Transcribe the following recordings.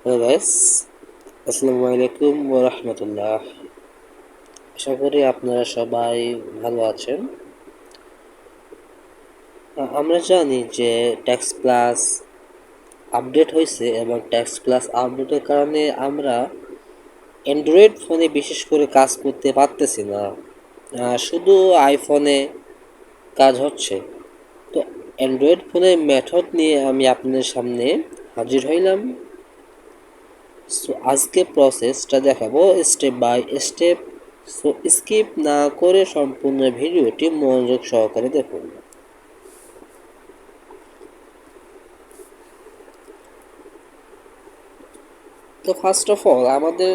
Guys, আসসালামু আলাইকুম ওয়া রাহমাতুল্লাহ। আশা করি আপনারা সবাই ভালো আছেন। আমরা জানি যে ট্যাক্স প্লাস আপডেট হয়েছে এবং ট্যাক্স প্লাস আপডেটের কারণে আমরা অ্যান্ড্রয়েড ফোনে বিশেষ করে কাজ করতে পারতেছি না, শুধু আইফোনে কাজ হচ্ছে। তো অ্যান্ড্রয়েড ফোনের মেথড নিয়ে আমি আপনাদের সামনে হাজির হইলাম। সো আজকে প্রসেসটা দেখাবো step by step. So skip না করে সম্পূর্ণ ভিডিওটি মনোযোগ সহকারে দেখুন। তো ফার্স্ট অফ অল আমাদের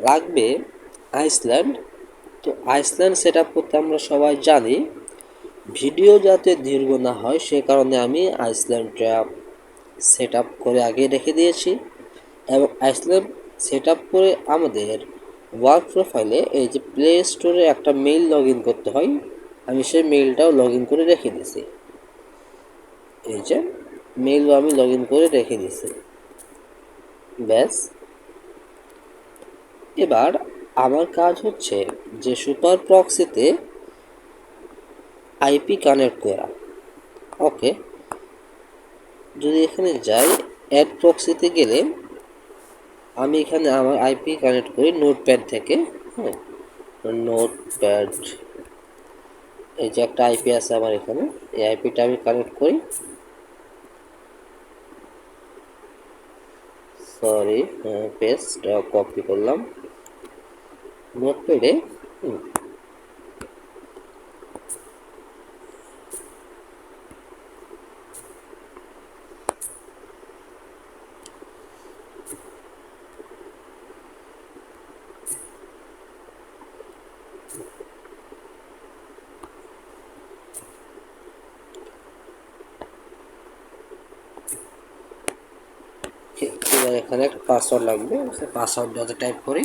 লাগবে আইসল্যান্ড। তো আইসল্যান্ড সেট আপ করতে আমরা সবাই জানি ভিডিও যাতে দীর্ঘ না হয় সে কারণে আমি আইসল্যান্ডটা সেট আপ করে আগে রেখে দিয়েছি। এবং আইসল্যান্ড সেট আপ করে আমাদের ওয়ার্ক প্রোফাইলে এই যে প্লে স্টোরে একটা মেইল লগ ইন করতে হয়, আমি সেই মেইলটাও লগ ইন করে রেখে দিয়েছি। এই যে মেইলও আমি লগ ইন করে রেখে দিয়েছি। ব্যাস, এবার আমার কাজ হচ্ছে যে সুপার প্রক্সিতে আইপি কানেক্ট করা। ওকে, যদি এখানে যাই অ্যাড প্রক্সিতে গেলে আমি এখানে আমার আইপি কানেক্ট করি নোটপ্যাড থেকে। হ্যাঁ, নোটপ্যাড, এই যে একটা আইপি আছে আমার এখানে, এই আইপিটা আমি কানেক্ট করি। সরি, পেস্ট কপি করলাম নোটপ্যাডে। এবার এখানে একটা পাসওয়ার্ড লাগবে, পাসওয়ার্ড যত টাইপ করি।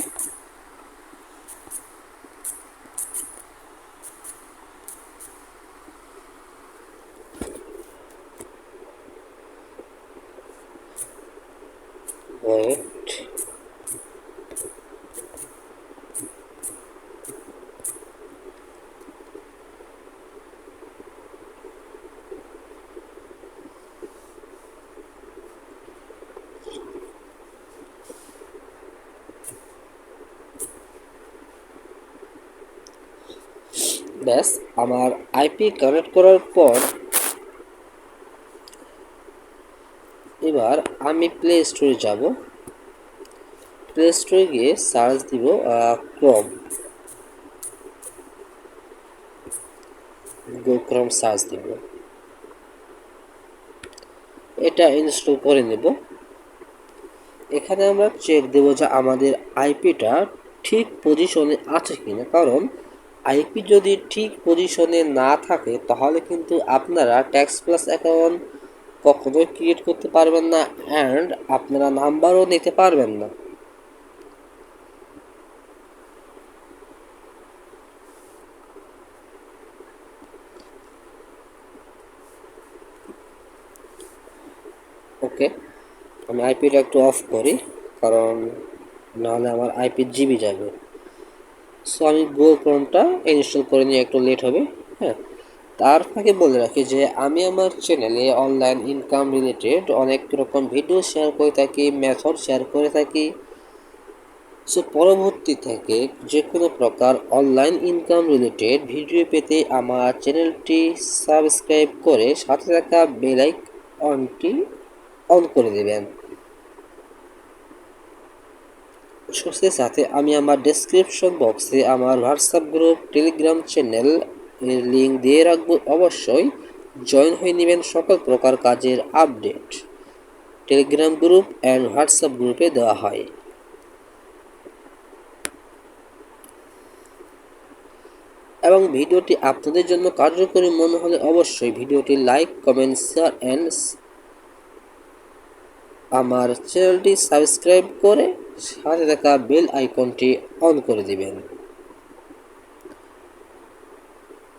ওয়েট, ব্যাস আমার আইপি কানেক্ট করার পর এবার আমি প্লে স্টোরে যাব। প্লে স্টোরে গিয়ে সার্চ দিব ক্রোম, গুগল ক্রোম সার্চ দিব। এটা ইনস্টল করে নেব। এখানে আমরা চেক দেব যে আমাদের আইপিটা ঠিক পজিশনে আছে কিনা, কারণ আইপি যদি ঠিক পজিশনে না থাকে তাহলে কিন্তু আপনারা ট্যাক্স প্লাস অ্যাকাউন্ট কখনোই ক্রিয়েট করতে পারবেন না অ্যান্ড আপনারা নাম্বারও নিতে পারবেন না। ওকে, আমি আইপিটা একটু অফ করি, কারণ নাহলে আমার আইপি জিবি যাবে। সো আমি গুগল ক্রোমটা ইনস্টল করে নিয়ে একটু লেট হবে। হ্যাঁ, তার ফাঁকে বলে রাখি যে আমি আমার চ্যানেলে অনলাইন ইনকাম রিলেটেড অনেক রকম ভিডিও শেয়ার করে থাকি, মেথড শেয়ার করে থাকি। সো পরবর্তী থেকে যে কোনো প্রকার অনলাইন ইনকাম রিলেটেড ভিডিও পেতে আমার চ্যানেলটি সাবস্ক্রাইব করে সাথে থাকা বেল আইকনটি অন করে দেবেন। সোর্সের সাথে আমি আমার ডেসক্রিপশন বক্সে আমার হোয়াটসঅ্যাপ গ্রুপ, টেলিগ্রাম চ্যানেল এর লিঙ্ক দিয়ে রাখবো। অবশ্যই জয়েন হয়ে নেবেন। সকল প্রকার কাজের update Telegram group and WhatsApp গ্রুপে দেওয়া হয়। এবং ভিডিওটি আপনাদের জন্য কার্যকরী মনে হলে অবশ্যই ভিডিওটি লাইক, কমেন্ট, শেয়ার অ্যান্ড আমার চ্যানেলটি সাবস্ক্রাইব করে সাথে থাকা বেল আইকনটি অন করে দিবেন।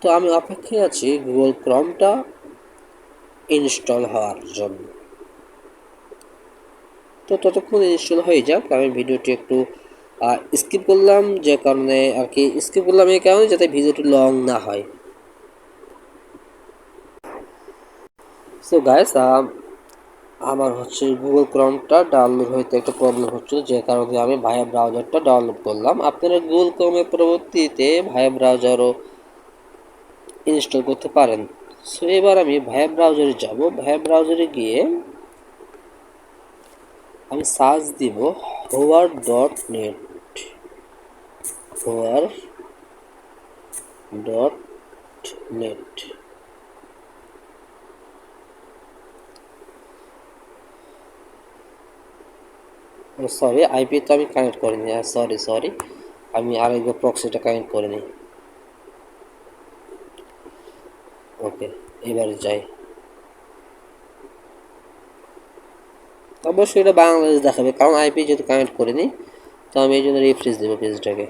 তো আমি অপেক্ষায় আছি গুগল ক্রোমটা ইনস্টল হওয়ার জন্য। তো ততক্ষণ ইনস্টল হয়ে যাক, আমি ভিডিওটি একটু স্কিপ করলাম, যে কারণে আর কি স্কিপ করলাম এই কারণে যাতে ভিডিওটি লং না হয়। সো গাইস, আমার হচ্ছে গুগল ক্রোমটা ডাউনলোড হইতে একটা প্রবলেম হচ্ছিল, যে কারণে আমি ভায়া ব্রাউজারটা ডাউনলোড করলাম। আপনারা গুগল ক্রোমের পরবর্তীতে ভায়া ব্রাউজারও ইনস্টল করতে পারেন। সো এবার আমি ভায়া ব্রাউজারে যাব। ভায়া ব্রাউজারে গিয়ে আমি সার্চ দিব হোয়ার.নেট, হোয়ার.নেট। সরি, আইপি তো আমি কানেক্ট করিনি, সরি, আমি আরেকবার প্রক্সিটা কানেক্ট করে নিই। ওকে, এবারে যাই। অবশ্যই এটা বাংলাদেশ দেখাবে, কারণ আইপি যেহেতু কানেক্ট করিনি, তো আমি এই জন্য রিফ্রেশ দেবো পেজটাকে।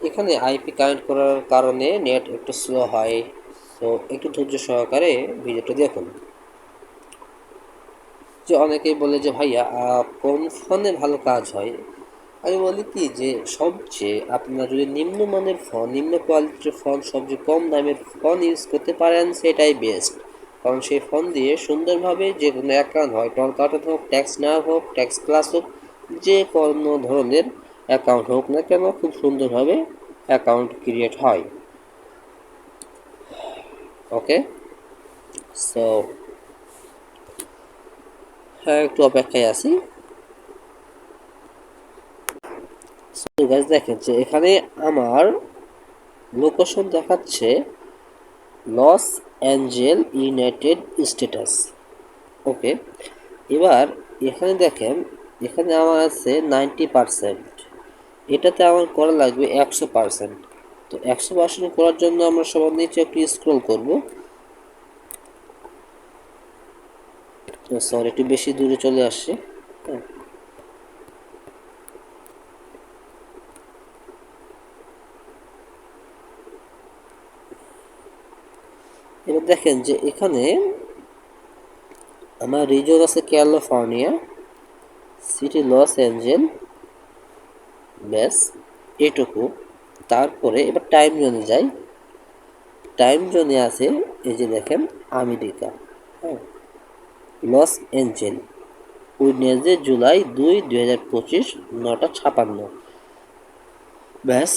এখানে আইপি কানেক্ট করার কারণে নেট একটু স্লো হয়, তো একটু ধৈর্য সহকারে ভিডিওটা দেখুন। যে অনেকেই বলে যে ভাইয়া কোন ফোনে ভালো কাজ হয়, আমি বলি কি যে সবচেয়ে আপনার যদি নিম্নমানের ফোন, নিম্ন কোয়ালিটির ফোন, সবচেয়ে কম দামের ফোন ইউজ করতে পারেন সেটাই বেস্ট। কারণ সেই ফোন দিয়ে সুন্দরভাবে যে কোনো অ্যাকাউন্ট হয়, টল কার্টন হোক, ট্যাক্স নাও হোক, ট্যাক্স প্লাস হোক, যে কোনো ধরনের অ্যাকাউন্ট হোক না কেন, খুব সুন্দরভাবে অ্যাকাউন্ট ক্রিয়েট হয়। ওকে, সো হ্যাঁ, একটু অপেক্ষায় আছি। সো গাইস, দেখেন যে এখানে আমার লোকেশন দেখাচ্ছে লস অ্যাঞ্জেল, ইউনাইটেড স্টেটাস। ওকে, এবার এখানে দেখেন, এখানে আমার আছে 90%, এটাতে আমার করা লাগবে 100%। তো 100% করার জন্য আমরা সবার নিচে একটু স্ক্রল করব। সরি, একটু বেশি দূরে চলে আসছে। হ্যাঁ, এবার দেখেন যে এখানে আমার রিজন আছে ক্যালিফোর্নিয়া, সিটি লস অ্যাঞ্জেল, ব্যাস এটুকু। তারপরে এবার টাইম জোনে যাই। টাইম জোনে আছে এই যে দেখেন আমেরিকা, হ্যাঁ, লস অ্যাঞ্জেল, উইডনেসডে জুলাই 2, 2025, 9টা 56। ব্যাস,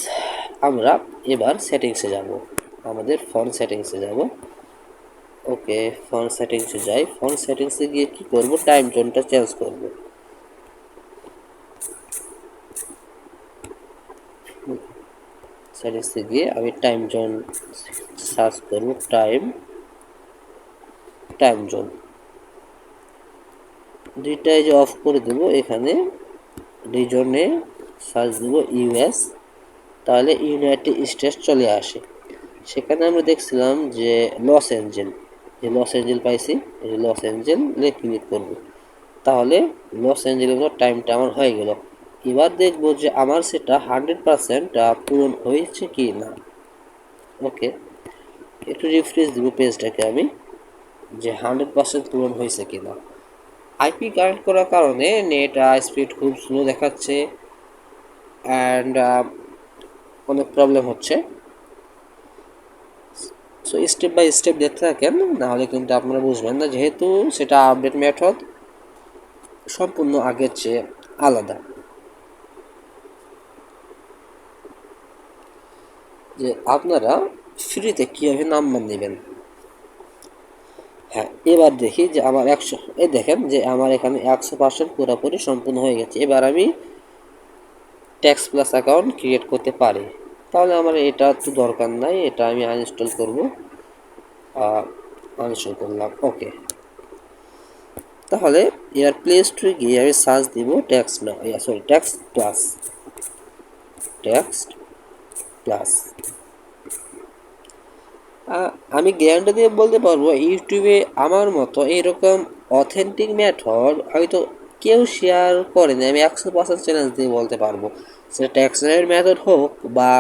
আমরা এবার সেটিংসে যাব, আমাদের ফোন সেটিংসে যাব। ওকে, ফোন সেটিংসে যাই। ফোন সেটিংসে গিয়ে কি করব, টাইম জোনটা চেঞ্জ করব। সেটিংসে গিয়ে আমি টাইম জোন সার্চ করব, টাইম জোন দুইটাই যে অফ করে দেব। এখানে রিজনে সার্চ দেব ইউএস, তাহলে ইউনাইটেড স্টেটস চলে আসে। সেখানে আমরা দেখছিলাম যে লস অ্যাঞ্জেল, যে লস অ্যাঞ্জেল পাইছি, এই যে লস অ্যাঞ্জেলে ক্লিক করব, তাহলে লস অ্যাঞ্জেলের টাইমটা আমার হয়ে গেল। এবার দেখব যে আমার সেটা 100% পূরণ হয়েছে কি না। ওকে, একটু রিফ্রেশ দিব পেজটাকে আমি, যে 100% পূরণ হয়েছে কি না। আইপি কানেক্ট করার কারণে নেট স্পিড খুব স্লো দেখাচ্ছে, অ্যান্ড অনেক প্রবলেম হচ্ছে। সো স্টেপ বাই স্টেপ দেখতে থাকেন, নাহলে কিন্তু আপনারা বুঝবেন না, যেহেতু সেটা আপডেট মেথড সম্পূর্ণ আগের চেয়ে আলাদা। যে আপনারা ফ্রিতে কীভাবে নাম্বার নেবেন। হ্যাঁ, এবার দেখি যে আমার 100, এই দেখেন যে আমার এখানে 100% পুরোপুরি সম্পূর্ণ হয়ে গেছে। এবার আমি ট্যাক্স প্লাস অ্যাকাউন্ট ক্রিয়েট করতে পারি। তাহলে আমার এটা তো দরকার নাই, এটা আমি আনইনস্টল করব। আনইনস্টল করলাম। ওকে, তাহলে এর প্লে স্টোরে গিয়ে আমি সার্চ দিব ট্যাক্স না, sorry, tax plus, tax plus. আমি গ্যারান্টি দিয়ে বলতে পারবো ইউটিউবে আমার মতো এইরকম অথেন্টিক মেথড হয়তো কেউ শেয়ার করেনি, আমি 100% চ্যালেঞ্জ দিয়ে বলতে পারবো। সেটা ট্যাক্সনের মেথড হোক বা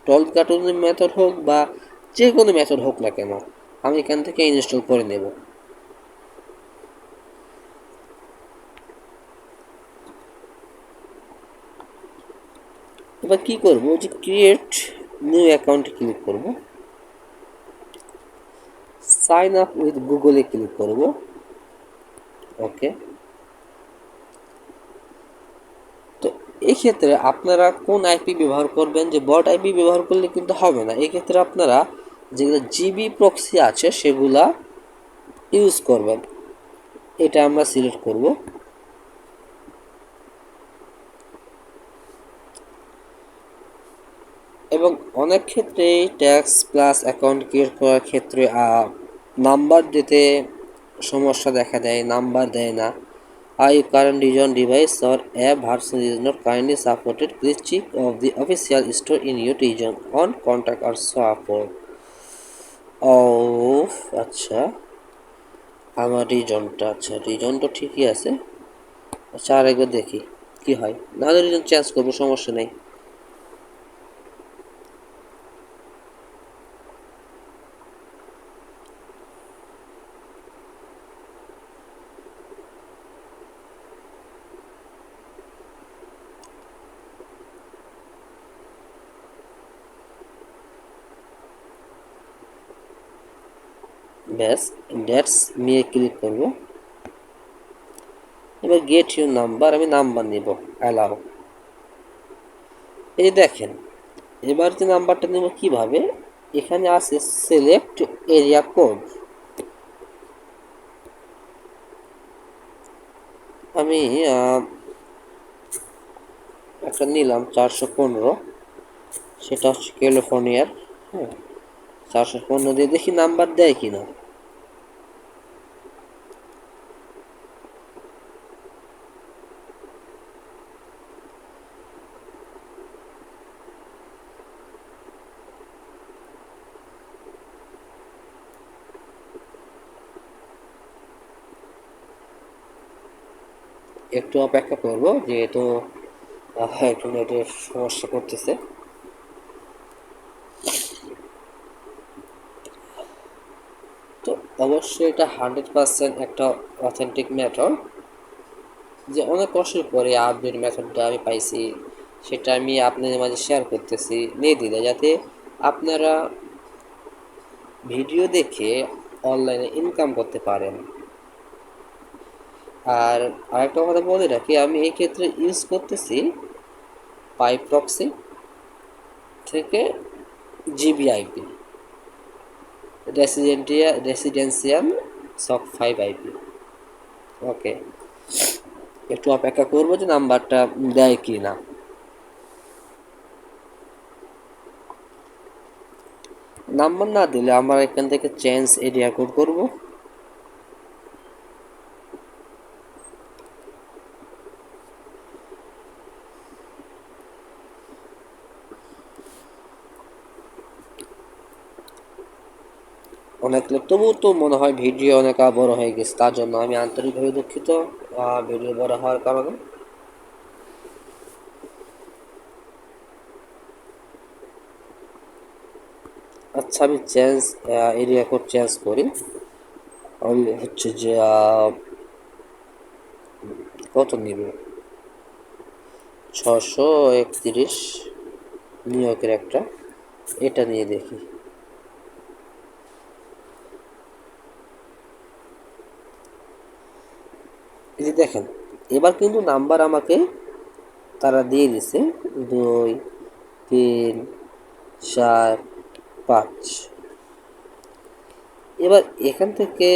টল কার্টুনের মেথড হোক বা যে কোনো মেথড হোক না কেন, আমি এখান থেকে ইনস্টল করে নেব। এবার কি করব, যে ক্রিয়েট নিউ অ্যাকাউন্টে ক্লিক করব, সাইন আপ উইথ গুগলে ক্লিক করব। ওকে। তো এই ক্ষেত্রে আপনারা কোন আইপি ব্যবহার করবেন, যে বট আইপি ব্যবহার করলে কিন্তু হবে না। এই ক্ষেত্রে আপনারা যেগুলো জিবি প্রক্সি আছে সেগুলা ইউজ করবেন। এটা আমরা সিলেক্ট করব। এবং অনেক ক্ষেত্রেই ট্যাক্স প্লাস অ্যাকাউন্ট ক্রিয়েট করার ক্ষেত্রে নাম্বার দিতে সমস্যা দেখা দেয়, নাম্বার দেয় না। I current region device or app version is not currently supported. Please check of the official store in your region on contact or support. ও আচ্ছা, আমার রিজনটা, আচ্ছা রিজনটা ঠিকই আছে। আচ্ছা আরেকবার দেখি কি হয়, নাহলে রিজন চেঞ্জ করবো, সমস্যা নেই। ব্যাস, দ্যাটস নিয়ে ক্লিক করব। এবার গেট ইউর নাম্বার, আমি নাম্বার নিব, অ্যালাউ। এই দেখেন, এবার যে নাম্বারটা নেব কিভাবে, এখানে আছে সিলেক্ট এরিয়া কোড। আমি একটা নিলাম 415, সেটা হচ্ছে ক্যালিফোর্নিয়ার। হ্যাঁ, 415 দিয়ে দেখি নাম্বার দেয় কিনা। একটু অপেক্ষা করব, যেহেতু একটু নেটের সমস্যা করতেছে। তো অবশ্যই এটা 100% একটা অথেন্টিক মেথড। যে অনেক কষ্টের পরে আপডেট মেথডটা আমি পাইছি, সেটা আমি আপনাদের মাঝে শেয়ার করতেছি নির্দ্বিধায়, যাতে আপনারা ভিডিও দেখে অনলাইনে ইনকাম করতে পারেন। আর আরেকটা কথা বলে রাখি, আমি এই ক্ষেত্রে ইউজ করতেছি পাইপ প্রক্সি থেকে জিবিআইপি রেসিডেন্সিয়াল সক 5 আইপি। ওকে, একটু অপেক্ষা করবো যে নাম্বারটা দেয় কি না। নাম্বার না দিলে আমরা এখান থেকে চেঞ্জ এরিয়া কোড করব। অনেক লোক, তবু তো মনে হয় ভিডিও অনেক বড় হয়ে গেছে, তার জন্য আমি আন্তরিকভাবে দুঃখিত ভিডিও বড় হওয়ার কারণে। আচ্ছা, আমি চেঞ্জ এরিয়া কোড চেঞ্জ করি। আমি হচ্ছে যে কত নিব, 631 নিউ ইয়র্কের একটা, এটা নিয়ে দেখি। এই যে দেখেন, এবার কিন্তু নাম্বার আমাকে তারা দিয়ে দিছে 2 3 4 5। এবার এখান থেকে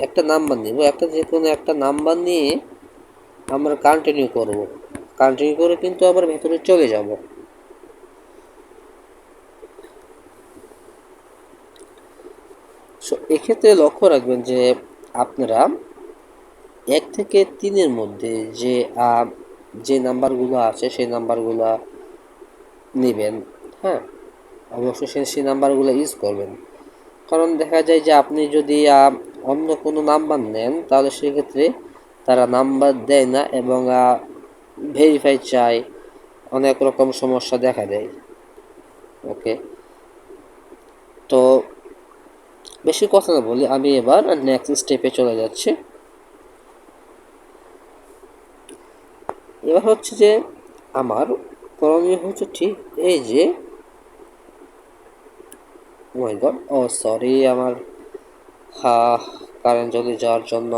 একটা নাম্বার নিব, একটা যে কোনো একটা নাম্বার নিয়ে আমরা কন্টিনিউ করব। কন্টিনিউ করে কিন্তু আবার ভেতরে চলে যাব। সো এক্ষেত্রে লক্ষ্য রাখবেন যে আপনারা 1 থেকে 3-এর মধ্যে যে যে নাম্বারগুলো আছে সেই নাম্বারগুলো নেবেন। হ্যাঁ, অবশ্যই সেই নাম্বারগুলো ইউজ করবেন। কারণ দেখা যায় যে আপনি যদি অন্য কোনো নাম্বার নেন তাহলে সেক্ষেত্রে তারা নাম্বার দেয় না এবং ভেরিফাই চায়, অনেক রকম সমস্যা দেখা দেয়। ওকে, তো বেশি কথা না বলি, আমি এবার নেক্সট স্টেপে চলে যাচ্ছি। এবার হচ্ছে যে আমার করণীয় হচ্ছে ঠিক এই যে, ও মাই গড, ও সরি, আমার কারেন্ট চলে যাওয়ার জন্য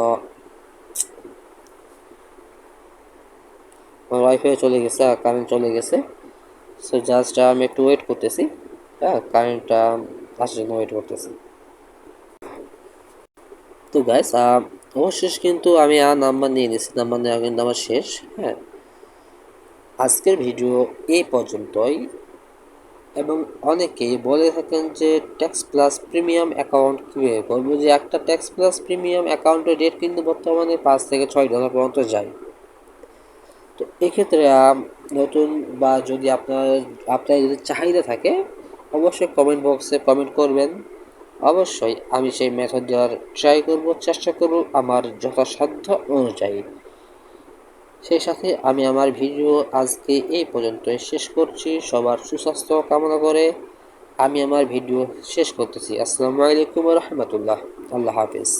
আমার ওয়াইফাই চলে গেছে আর কারেন্ট চলে গেছে। সো জাস্ট আমি একটু ওয়েট করতেছি, হ্যাঁ কারেন্টটা আসার জন্য ওয়েট করতেছি। তো গাইস, অবশেষ কিন্তু আমি নাম্বার নিয়ে নিয়েছি, নাম্বার নেওয়া কিন্তু আমার শেষ। হ্যাঁ, আজকের ভিডিও এই পর্যন্তই। এবং অনেকেই বলে থাকেন যে ট্যাক্স প্লাস প্রিমিয়াম অ্যাকাউন্ট কীভাবে করবো, যে একটা ট্যাক্স প্লাস প্রিমিয়াম অ্যাকাউন্টের রেট কিন্তু বর্তমানে $5 থেকে $6 পর্যন্ত যায়। তো এক্ষেত্রে নতুন বা যদি আপনার যদি চাহিদা থাকে, অবশ্যই কমেন্ট বক্সে কমেন্ট করবেন। অবশ্যই আমি সেই মেথড দেওয়ার ট্রাই করব, চেষ্টা করব আমার যথাসাধ্য অনুযায়ী। সেই সাথে আমি আমার ভিডিও আজকে এই পর্যন্তই শেষ করছি। সবার সুস্বাস্থ্য কামনা করে আমি আমার ভিডিও শেষ করতেছি। আসসালামু আলাইকুম ওয়া রাহমাতুল্লাহ। আল্লাহ হাফেজ।